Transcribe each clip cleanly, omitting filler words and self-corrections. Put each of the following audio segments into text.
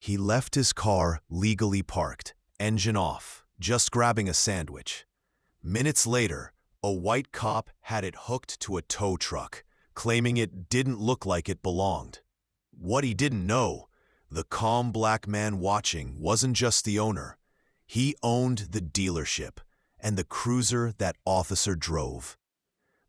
He left his car legally parked, engine off, just grabbing a sandwich. Minutes later, a white cop had it hooked to a tow truck, claiming it didn't look like it belonged. What he didn't know, the calm black man watching wasn't just the owner. He owned the dealership and the cruiser that officer drove.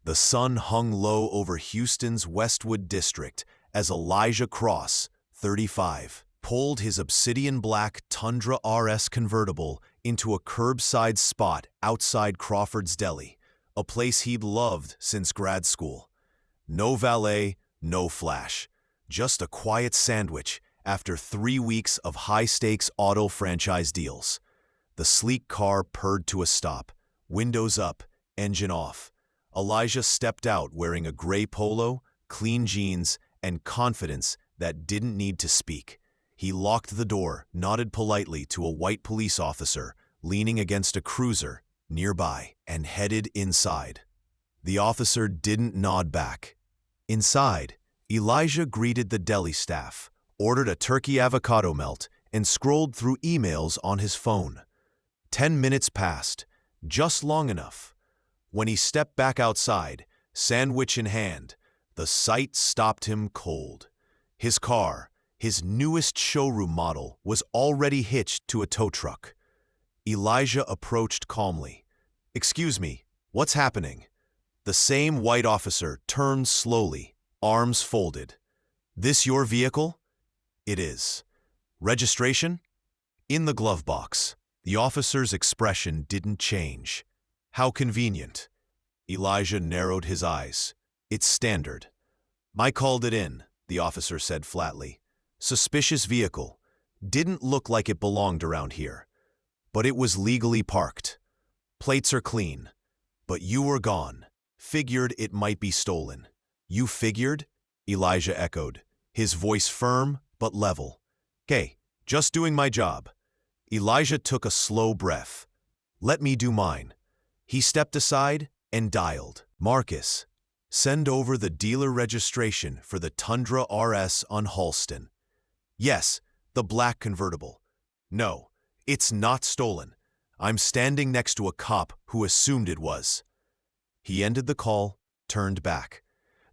The sun hung low over Houston's Westwood district as Elijah Cross, 35, pulled his obsidian black Tundra RS convertible into a curbside spot outside Crawford's Deli, a place he'd loved since grad school. No valet, no flash, just a quiet sandwich after 3 weeks of high-stakes auto franchise deals. The sleek car purred to a stop, windows up, engine off. Elijah stepped out wearing a gray polo, clean jeans, and confidence that didn't need to speak. He locked the door, nodded politely to a white police officer leaning against a cruiser nearby, and headed inside. The officer didn't nod back. Inside, Elijah greeted the deli staff, ordered a turkey avocado melt, and scrolled through emails on his phone. 10 minutes passed, just long enough. When he stepped back outside, sandwich in hand, the sight stopped him cold. His car, his newest showroom model, was already hitched to a tow truck. Elijah approached calmly. "Excuse me, what's happening?" The same white officer turned slowly, arms folded. "This your vehicle?" "It is." "Registration?" "In the glove box." The officer's expression didn't change. "How convenient." Elijah narrowed his eyes. "It's standard." "I called it in," the officer said flatly. "Suspicious vehicle. Didn't look like it belonged around here. But it was legally parked. Plates are clean. But you were gone. Figured it might be stolen." "You figured?" Elijah echoed, his voice firm but level. "Okay, just doing my job." Elijah took a slow breath. "Let me do mine." He stepped aside and dialed. "Marcus, send over the dealer registration for the Tundra RS on Halston." "Yes, the black convertible." "No, it's not stolen. I'm standing next to a cop who assumed it was." He ended the call, turned back.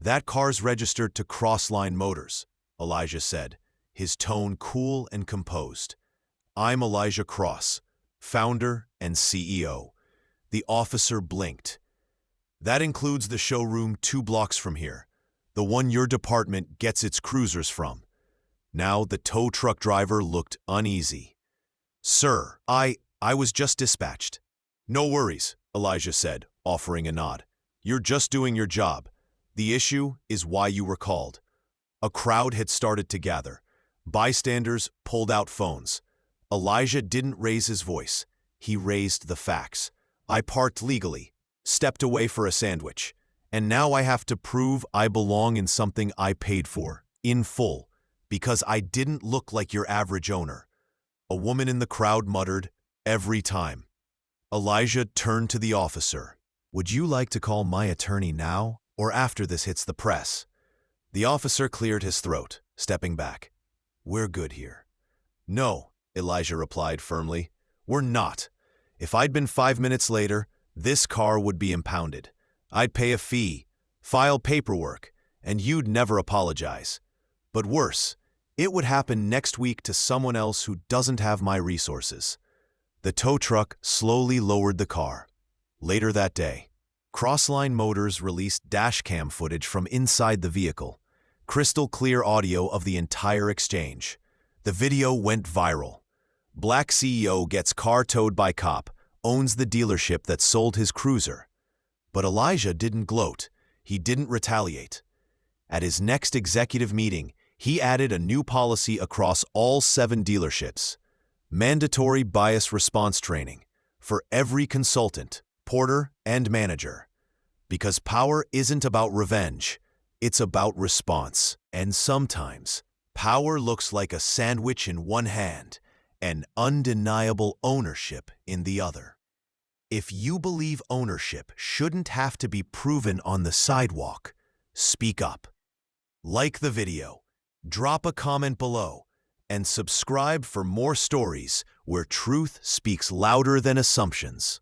"That car's registered to Crossline Motors," Elijah said, his tone cool and composed. "I'm Elijah Cross, founder and CEO." The officer blinked. "That includes the showroom 2 blocks from here, the one your department gets its cruisers from." Now the tow truck driver looked uneasy. "Sir, I was just dispatched." "No worries," Elijah said, offering a nod. "You're just doing your job. The issue is why you were called." A crowd had started to gather. Bystanders pulled out phones. Elijah didn't raise his voice. He raised the facts. "I parked legally, stepped away for a sandwich, and now I have to prove I belong in something I paid for, in full, because I didn't look like your average owner." A woman in the crowd muttered, "Every time." Elijah turned to the officer. "Would you like to call my attorney now or after this hits the press?" The officer cleared his throat, stepping back. "We're good here." "No," Elijah replied firmly. "We're not. If I'd been 5 minutes later, this car would be impounded. I'd pay a fee, file paperwork, and you'd never apologize. But worse, it would happen next week to someone else who doesn't have my resources." The tow truck slowly lowered the car. Later that day, Crossline Motors released dashcam footage from inside the vehicle, crystal clear audio of the entire exchange. The video went viral. Black CEO gets car towed by cop, owns the dealership that sold his cruiser. But Elijah didn't gloat. He didn't retaliate. At his next executive meeting, he added a new policy across all 7 dealerships. Mandatory bias response training for every consultant, porter, and manager. Because power isn't about revenge, it's about response. And sometimes, power looks like a sandwich in one hand and undeniable ownership in the other. If you believe ownership shouldn't have to be proven on the sidewalk, speak up. Like the video, drop a comment below, and subscribe for more stories where truth speaks louder than assumptions.